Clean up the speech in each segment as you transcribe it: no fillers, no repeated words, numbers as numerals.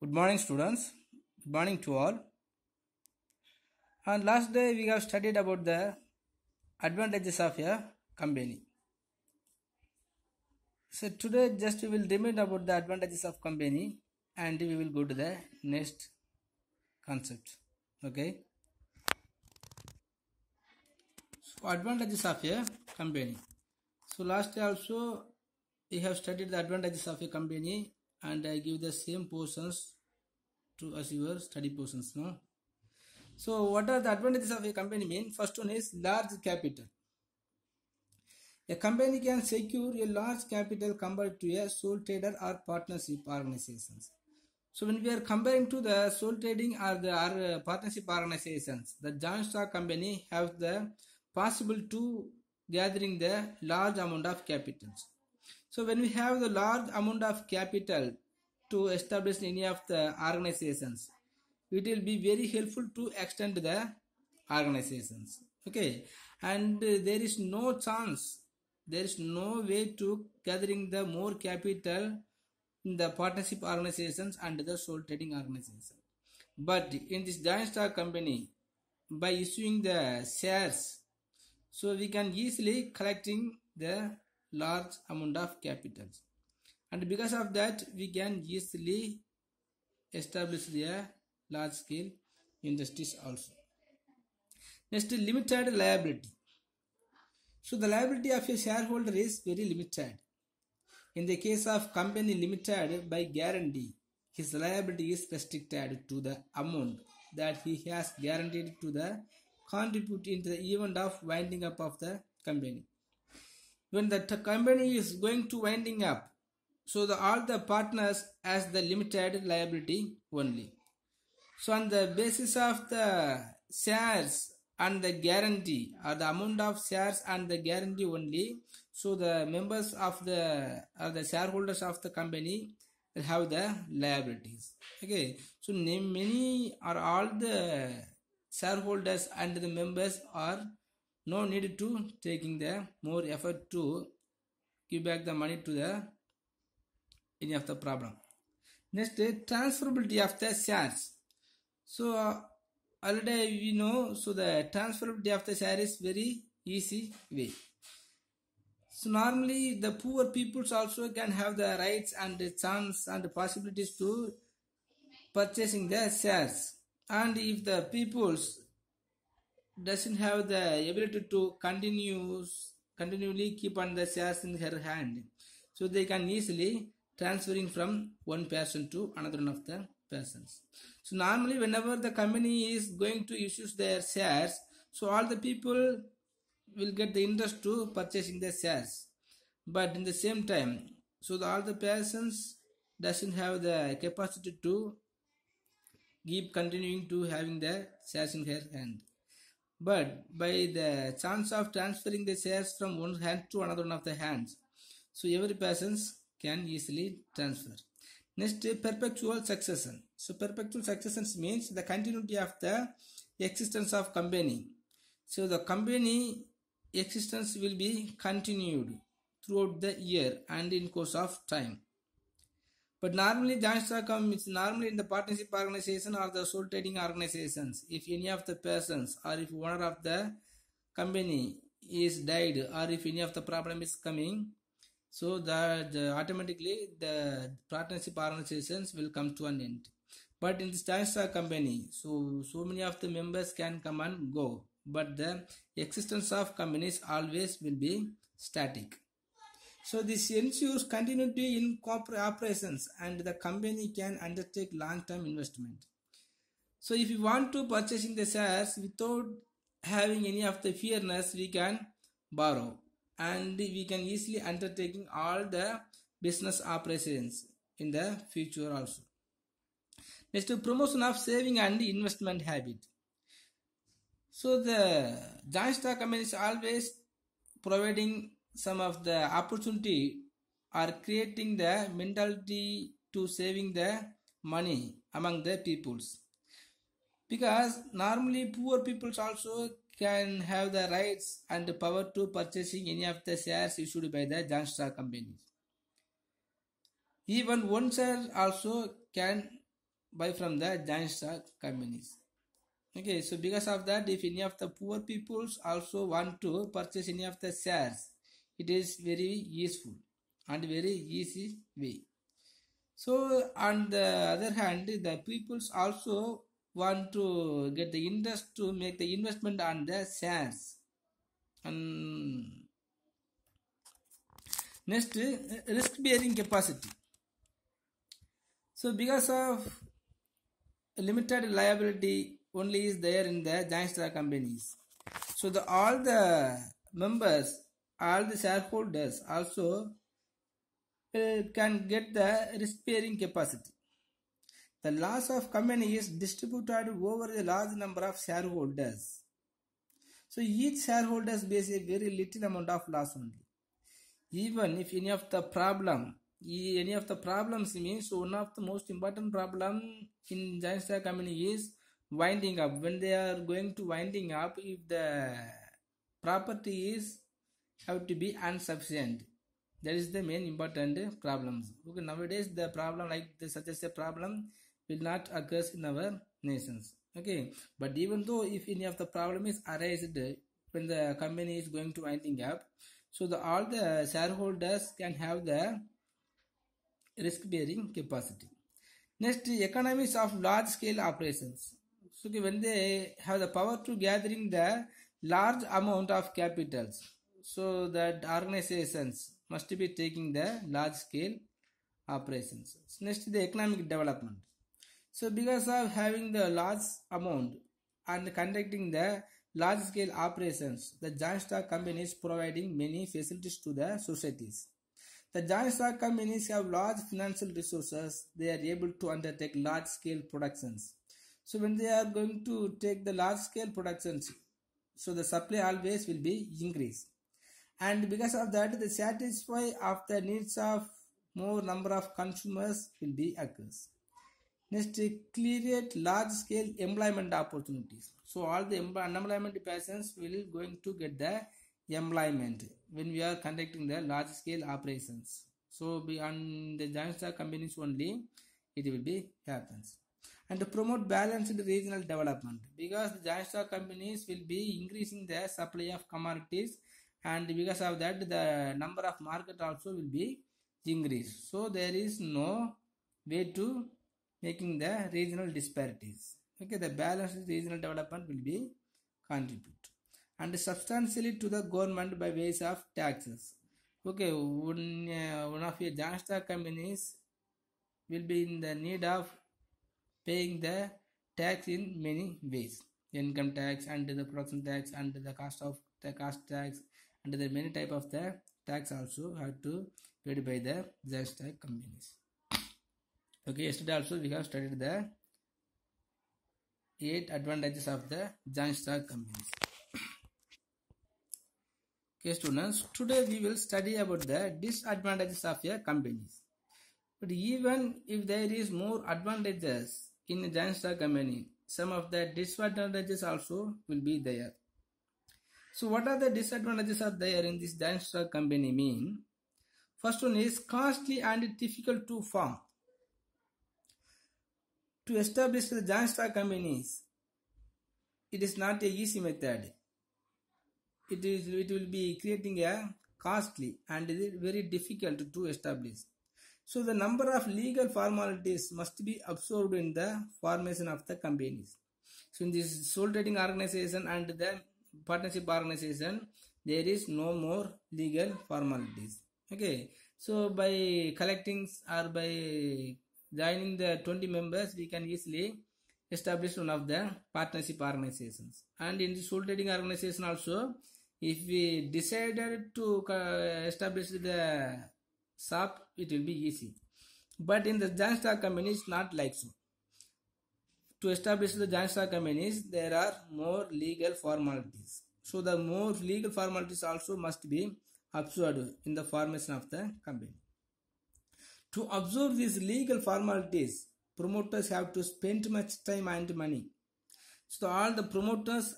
Good morning, students. Good morning to all. And last day we have studied about the advantages of a company. So today just we will remind about the advantages of company and we will go to the next concept. Okay. So advantages of a company. So last day also we have studied the advantages of a company and I give the same portions to as your study portions now. So what are the advantages of a company mean? First one is large capital. A company can secure a large capital compared to a sole trader or partnership organizations. So when we are comparing to the sole trading or the partnership organizations, the joint stock company have the possible to gathering the large amount of capitals. So when we have the large amount of capital to establish any of the organizations, it will be very helpful to extend the organizations. Okay, and there is no chance, there is no way to gathering the more capital in the partnership organizations and the sole trading organization. But in this joint stock company, by issuing the shares, so we can easily collecting the large amount of capitals, and because of that we can easily establish the large scale industries also. Next, limited liability. So the liability of a shareholder is very limited. In the case of company limited, by guarantee, his liability is restricted to the amount that he has guaranteed to the contribute in the event of winding up of the company. When the company is going to winding up, so all the partners has the limited liability only. So on the basis of the shares and the guarantee, or the amount of shares and the guarantee only, so the members of the shareholders of the company will have the liabilities. Okay, so many or all the shareholders and the members are no need to taking the more effort to give back the money to the any of the problem. Next, transferability of the shares. So already we know, so the transferability of the share is very easy way. So normally the poor peoples also can have the rights and the chance and the possibilities to purchasing the shares, and if the peoples doesn't have the ability to continually keep on the shares in her hand, so they can easily transferring from one person to another one of the persons. So normally whenever the company is going to issue their shares, so all the people will get the interest to purchasing the shares, but in the same time, so all the persons doesn't have the capacity to keep continuing to having the shares in her hand. But by the chance of transferring the shares from one hand to another one of the hands, so every persons can easily transfer. Next, perpetual succession. So perpetual succession means the continuity of the existence of company. So the company existence will be continued throughout the year and in course of time. But normally joint stock is normally in the partnership organization or the sole trading organizations. If any of the persons or if owner of the company is died or if any of the problem is coming, so that automatically the partnership organizations will come to an end. But in this joint stock company, so many of the members can come and go, but the existence of companies always will be static. So this ensures continuity in corporate operations and the company can undertake long-term investment. So if you want to purchasing the shares without having any of the fearness, we can borrow and we can easily undertaking all the business operations in the future also. Next, promotion of saving and investment habit. So the joint stock company is always providing some of the opportunity or creating the mentality to saving the money among the peoples, because normally poor peoples also can have the rights and the power to purchasing any of the shares issued by the joint stock companies. Even one share also can buy from the giant stock companies. Okay, so because of that, if any of the poor peoples also want to purchase any of the shares, it is very useful and very easy way. So on the other hand, the peoples also want to get the interest to make the investment on the shares. And next, risk bearing capacity. So because of limited liability only is there in the giant stock companies. So all the members, all the shareholders also can get the risk bearing capacity. The loss of company is distributed over a large number of shareholders. So each shareholders bears a very little amount of loss only. Even if any of the problems means one of the most important problem in giant stock company is winding up. When they are going to winding up, if the property is have to be insufficient, that is the main important problems. Okay, nowadays the problem like this, such as a problem will not occur in our nations. Okay, but even though if any of the problem is arised when the company is going to winding up, so all the shareholders can have the risk bearing capacity. Next, economies of large scale operations. So when they have the power to gathering the large amount of capitals, so that organizations must be taking the large scale operations. Next, the economic development. So because of having the large amount and conducting the large scale operations, the giant stock companies providing many facilities to the societies. The giant stock companies have large financial resources. They are able to undertake large scale productions. So when they are going to take the large scale productions, so the supply always will be increased. And because of that, the satisfy of the needs of more number of consumers will be occurs. Next, create large scale employment opportunities. So all the unemployment persons will going to get the employment when we are conducting the large scale operations. So beyond the giant stock companies only it will be happens. And to promote balanced regional development, because the giant stock companies will be increasing the supply of commodities, and because of that the number of market also will be increased. So there is no way to making the regional disparities. Okay, the balanced regional development will be contribute and substantially to the government by ways of taxes. Okay, one of your giant stock companies will be in the need of paying the tax in many ways, income tax and the production tax and the cost tax and the many type of the tax also have to paid by the giant stock companies. Okay, yesterday also we have studied the 8 advantages of the giant stock companies. Okay students, today we will study about the disadvantages of a companies. But even if there is more advantages in a giant stock company, some of the disadvantages also will be there. So what are the disadvantages are there in this giant stock company mean? First one is costly and difficult to form. To establish the giant stock companies, it is not a easy method. It will be creating a costly and very difficult to establish. So the number of legal formalities must be absorbed in the formation of the companies. So in this sole trading organization and the partnership organization, there is no more legal formalities. Okay, so by collecting or by joining the 20 members, we can easily establish one of the partnership organizations. And in the sole trading organization also, if we decided to establish the shop, it will be easy. But in the giant stock companies, not like so. To establish the giant stock companies, there are more legal formalities. So the more legal formalities also must be observed in the formation of the company. To observe these legal formalities, promoters have to spend much time and money. So all the promoters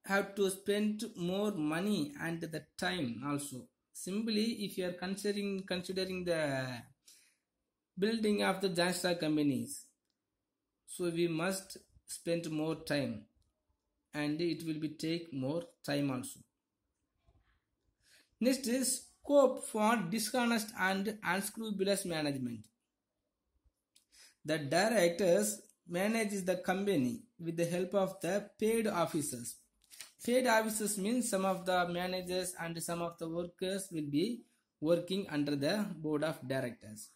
have to spend more money and the time also. Simply, if you are considering the building of the giant stock companies, So we must spend more time, and it will be take more time also. Next is scope for dishonest and unscrupulous management. The directors manage the company with the help of the paid officers. Paid officers means some of the managers and some of the workers will be working under the board of directors.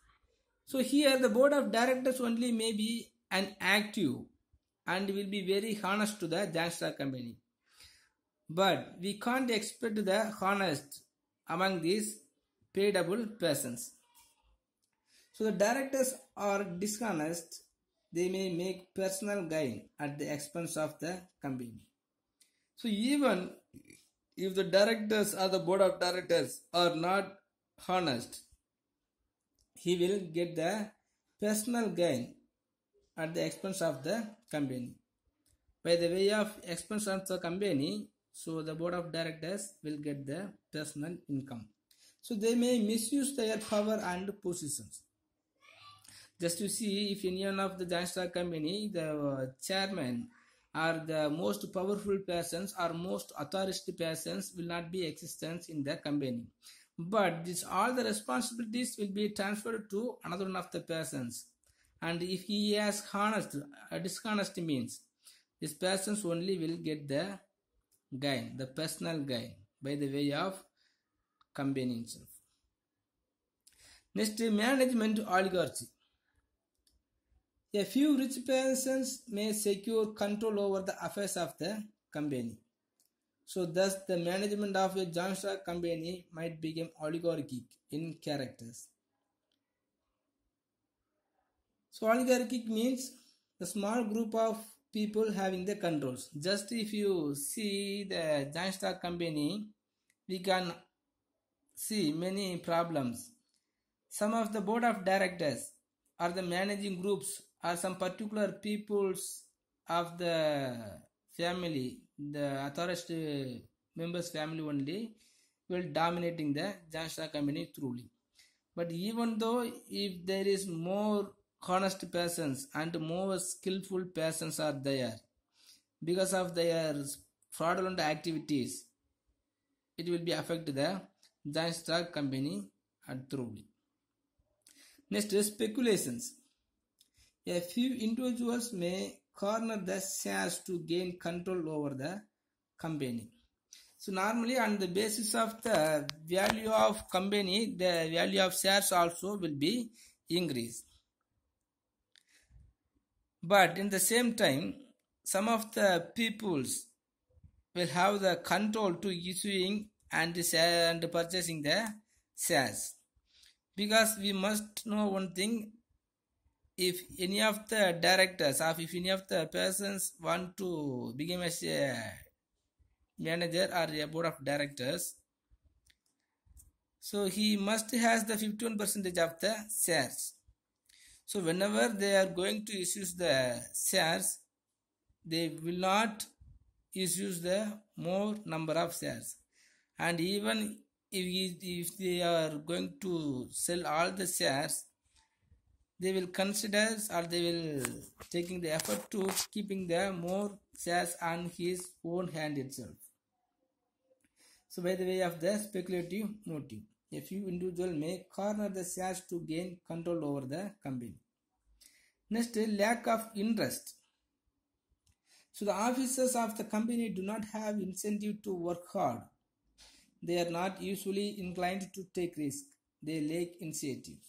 So here the board of directors only may be an active and will be very honest to the joint stock company. But we can't expect the honest among these payable persons. So the directors are dishonest, they may make personal gain at the expense of the company. So even if the directors or the board of directors are not honest, he will get the personal gain at the expense of the company. By the way of expense of the company, so the board of directors will get the personal income. So they may misuse their power and positions. Just to see if any one of the joint stock company, the chairman or the most powerful persons or most authoritative persons will not be existence in the company. But this all the responsibilities will be transferred to another one of the persons. And if he has honest, dishonest means, these persons only will get the gain, the personal gain by the way of company itself. Next, management oligarchy. A few rich persons may secure control over the affairs of the company. So thus the management of a joint stock company might become oligarchic in characters. So oligarchic means the small group of people having the controls. Just if you see the joint stock company, we can see many problems. Some of the board of directors or the managing groups or some particular peoples of the family, the authority members family only will dominating the joint stock company truly. But even though if there is more honest persons and more skillful persons are there, because of their fraudulent activities, it will be affect the joint stock company truly. Next is speculations. A few individuals may corner the shares to gain control over the company. So normally on the basis of the value of company, the value of shares also will be increased. But in the same time, some of the peoples will have the control to issuing and purchasing the shares. Because we must know one thing, if any of the directors or if any of the persons want to become as a manager or a board of directors, so he must has the 51% of the shares. So whenever they are going to issue the shares, they will not issue the more number of shares. And even if they are going to sell all the shares, they will consider or they will taking the effort to keeping the more shares on his own hand itself. So by the way of the speculative motive, a few individuals may corner the shares to gain control over the company. Next, lack of interest. So the officers of the company do not have incentive to work hard. They are not usually inclined to take risk. They lack initiative.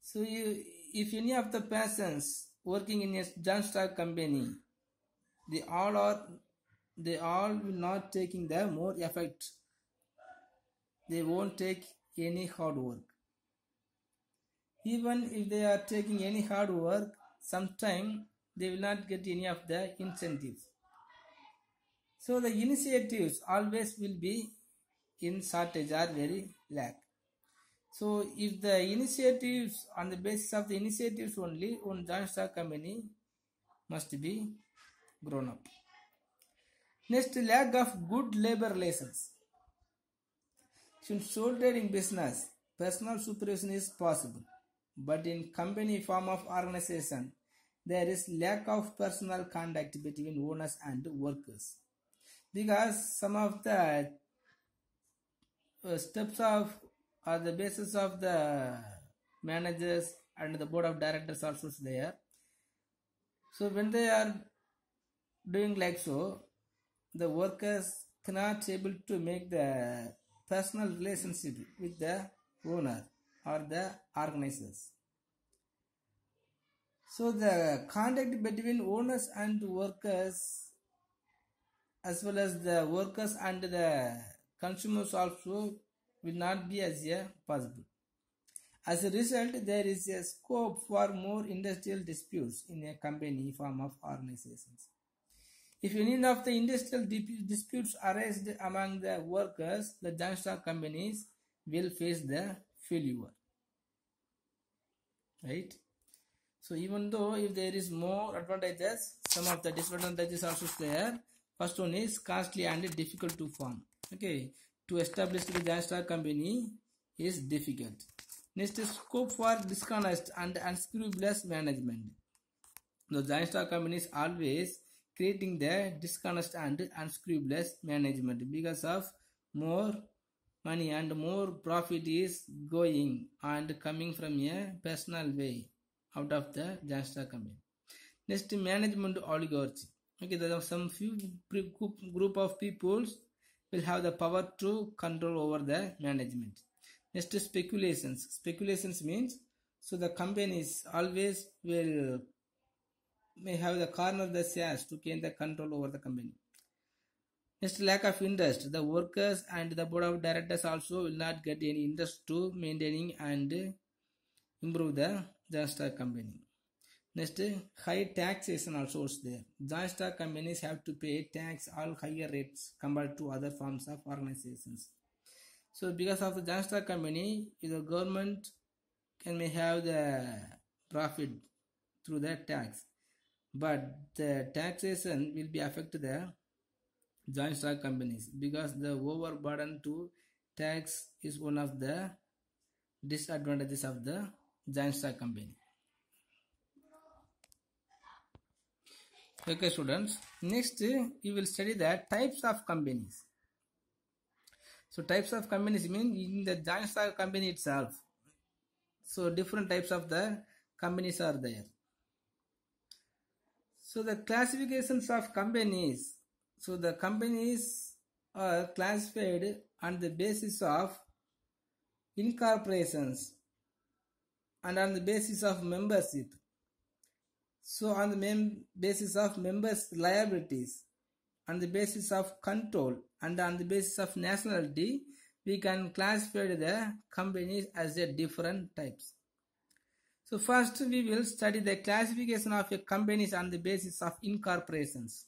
So if any of the persons working in a joint stock company, they all will not taking the more effort. They won't take any hard work. Even if they are taking any hard work, sometimes they will not get any of the incentives. So the initiatives always will be in shortage or very lack. So if the initiatives, on the basis of the initiatives only, one joint stock company must be grown up. Next, lack of good labor relations. In sole trading business, personal supervision is possible, but in company form of organization, there is lack of personal contact between owners and workers, because some of the steps of or the basis of the managers and the board of directors also is there. So when they are doing like so, the workers cannot able to make the personal relationship with the owner or the organizers. So the contact between owners and workers, as well as the workers and the consumers also, will not be as possible. As a result, there is a scope for more industrial disputes in a company form of organizations. If any of the industrial disputes arise among the workers, the joint stock companies will face the failure. Right? So even though if there is more advantages, some of the disadvantages also there. First one is costly and difficult to form. Okay, to establish the joint stock company is difficult. Next is scope for dishonest and unscrupulous management. The joint stock companies always creating the dishonest and unscrupulous management, because of more money and more profit is going and coming from a personal way out of the joint stock company. Next, management oligarchy. Okay, there are some few group of peoples will have the power to control over the management. Next, speculations. Speculations means, so the companies always may have the corner the shares to gain the control over the company. Next, lack of interest. The workers and the board of directors also will not get any interest to maintaining and improve the joint stock company. Next, high taxation also is there. Joint stock companies have to pay tax all higher rates compared to other forms of organizations. So because of the joint stock company, the government may have the profit through the tax, but the taxation will be affect the joint stock companies, because the overburden to tax is one of the disadvantages of the joint stock company. Okay students, next you will study the types of companies. So types of companies mean in the joint stock company itself. So different types of the companies are there. So the classifications of companies. So the companies are classified on the basis of incorporations and on the basis of membership. So on the basis of members' liabilities, on the basis of control, and on the basis of nationality, we can classify the companies as the different types. So first we will study the classification of a companies on the basis of incorporations,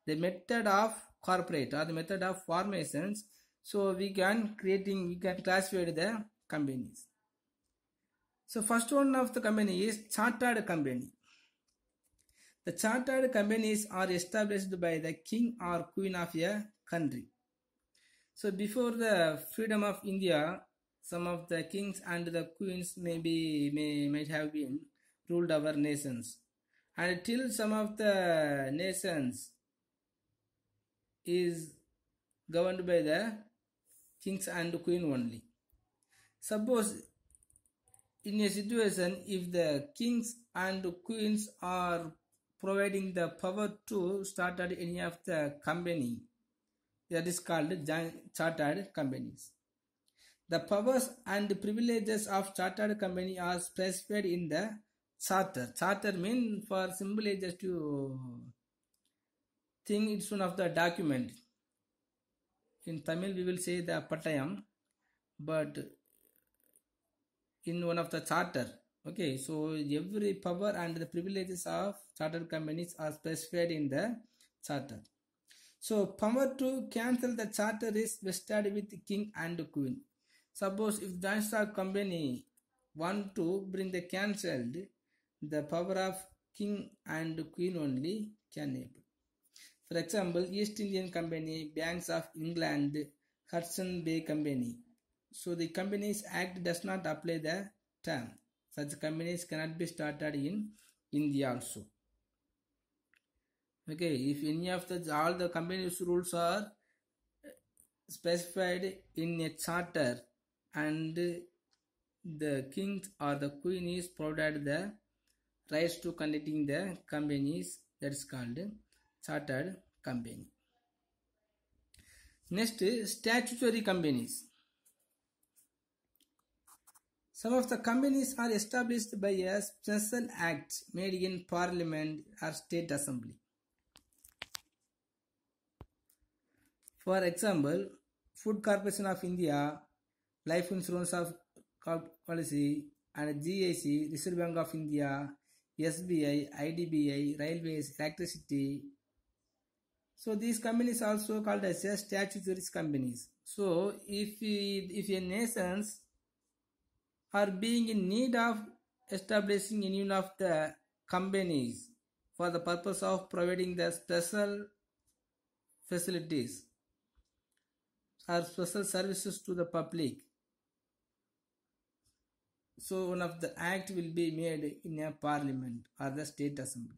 the method of corporate or the method of formations. So we can classify the companies. So first one of the company is chartered company. The chartered companies are established by the king or queen of a country. So before the freedom of India, some of the kings and the queens might have been ruled our nations, and till some of the nations is governed by the kings and queen only. Suppose in a situation if the kings and queens are providing the power to start any of the company, that is called chartered companies. The powers and privileges of chartered company are specified in the charter. Charter means, for simple just to think, it's one of the document. In Tamil we will say the Patayam, but in one of the charter. Okay, so every power and the privileges of chartered companies are specified in the charter. So power to cancel the charter is vested with the king and queen. Suppose if joint stock company want to bring the cancelled, the power of king and queen only can able. For example, East Indian Company, Banks of England, Hudson Bay Company. So the Companies Act does not apply the term. Such companies cannot be started in India also. Okay, if any of the all the company's rules are specified in a charter and the king or the queen is provided the rights to conducting the companies, that is called chartered company. Next, statutory companies. Some of the companies are established by a special act made in Parliament or State Assembly. For example, Food Corporation of India, Life Insurance of Policy, and GIC, Reserve Bank of India, SBI, IDBI, Railways, Electricity. So these companies are also called as statutory companies. So if a nations are being in need of establishing any of the companies for the purpose of providing the special facilities or special services to the public, so one of the act will be made in a parliament or the state assembly.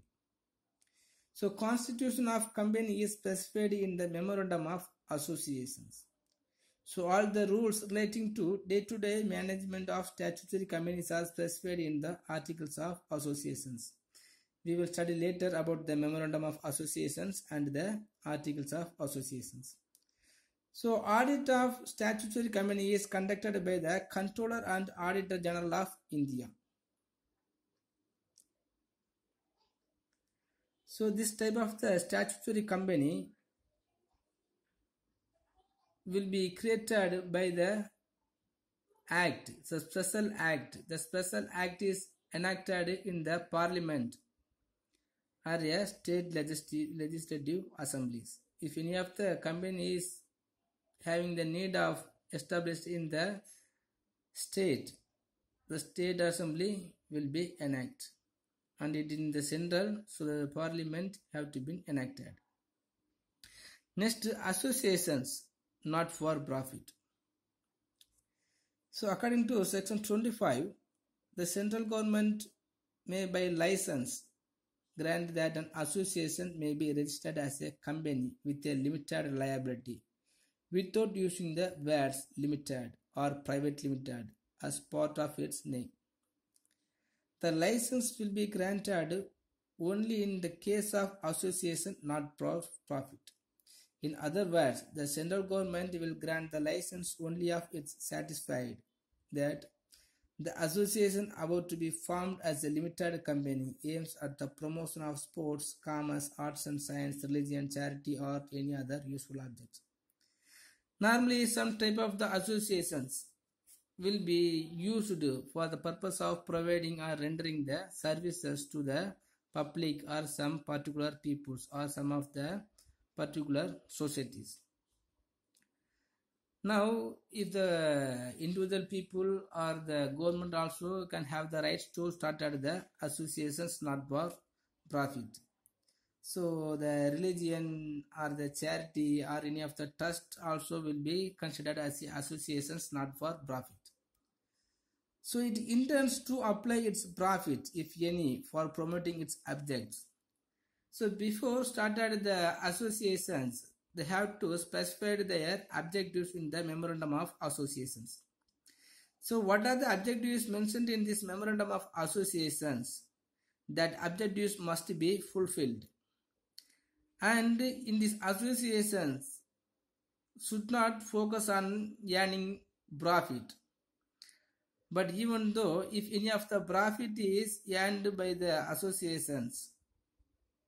So constitution of company is specified in the memorandum of associations. So all the rules relating to day-to-day management of statutory companies are specified in the articles of associations. We will study later about the memorandum of associations and the articles of associations. So audit of statutory company is conducted by the Controller and Auditor General of India. So this type of the statutory company will be created by the act. It's a special act. The special act is enacted in the parliament or a state legislative assemblies. If any of the company is having the need of established in the state assembly will be enacted, and it in the central, so the parliament have to be enacted. Next, associations not for profit. So according to section 25, the central government may by license grant that an association may be registered as a company with a limited liability without using the words limited or private limited as part of its name. The license will be granted only in the case of association not profit. In other words, the central government will grant the license only if it's satisfied that the association about to be formed as a limited company aims at the promotion of sports, commerce, arts and science, religion, charity or any other useful objects. Normally, some type of the associations will be used for the purpose of providing or rendering the services to the public or some particular peoples or some of the particular societies. Now, if the individual people or the government also can have the rights to start at the associations not for profit. So the religion or the charity or any of the trust also will be considered as the associations not for profit. So it intends to apply its profit, if any, for promoting its objects. So before started the associations, they have to specify their objectives in the memorandum of associations. So what are the objectives mentioned in this memorandum of associations? That objectives must be fulfilled. And in these associations should not focus on earning profit. But even though if any of the profit is earned by the associations,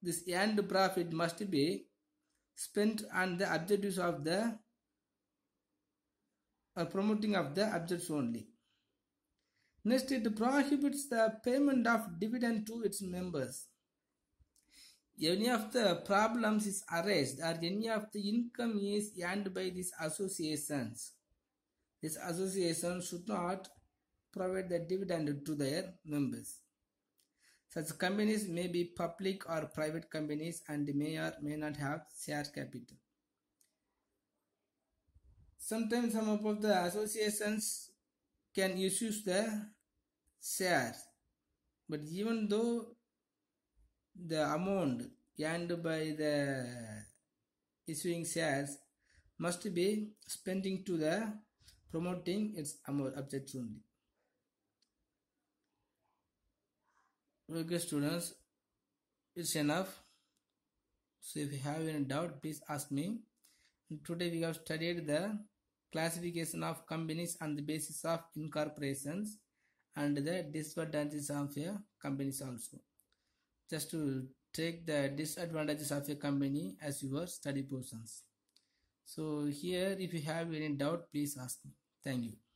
this earned profit must be spent on the objectives of the promoting of the objects only. Next, it prohibits the payment of dividend to its members. Any of the problems is arised or any of the income is earned by these associations, this association should not provide the dividend to their members. Such companies may be public or private companies and may or may not have share capital. Sometimes some of the associations can issue the shares, but even though the amount earned by the issuing shares must be spending to the promoting its objects only. Okay, students, it's enough. So if you have any doubt, please ask me. Today we have studied the classification of companies on the basis of incorporations and the disadvantages of a companies also. Just to take the disadvantages of a company as your study portions. So here if you have any doubt, please ask me. Thank you.